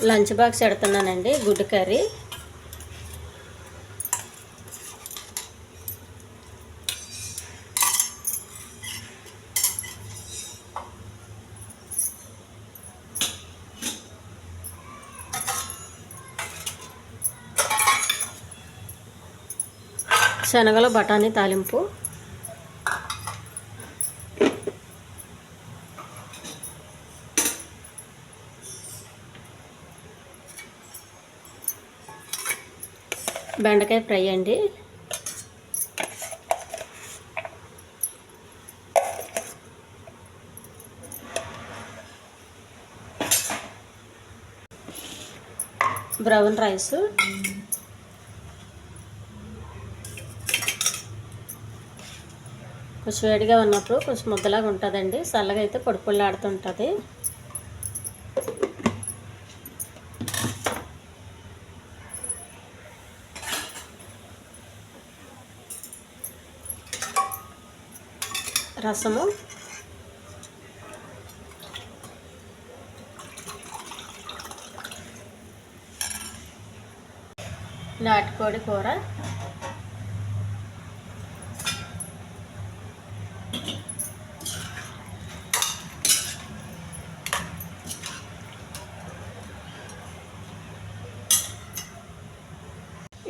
Lunch box పెడుతున్నానండి. గుడ్డు curry. శనగలు బఠానీ తాలింపు. బెండకాయ ఫ్రై అండి. Brown rice. కొంచెం వేడిగా ఉన్నప్పుడు కొంచెం ముద్దలాగా ఉంటుందండి. చల్లగా అయితే పొడి పొడిలాడుతుంటుంది. రసము. నాటుకోడి కూర.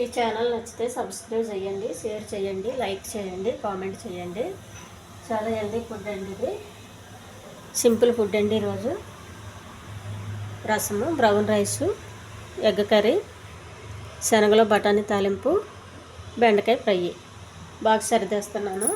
ఈ ఛానల్ నచ్చితే సబ్స్క్రైబ్ చేయండి, షేర్ చేయండి, లైక్ చేయండి, కామెంట్ చేయండి. చాలా హెల్దీ ఫుడ్ అండి ఇది. సింపుల్ ఫుడ్ అండి. ఈరోజు రసము, బ్రౌన్ రైసు, ఎగ్ కర్రీ, శనగలో బఠానీ తాలింపు, బెండకాయ ఫ్రై. బాగా సరిదేస్తున్నాను.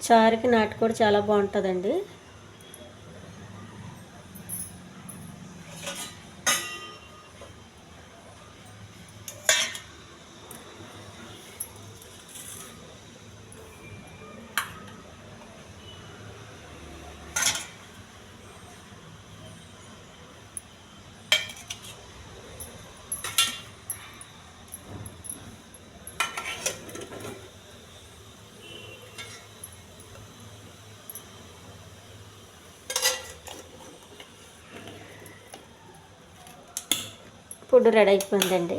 చారుకి నాటుకోడి చాలా బాగుంటుందండి. ఫుడ్ రెడీ అయిపోయిందండి.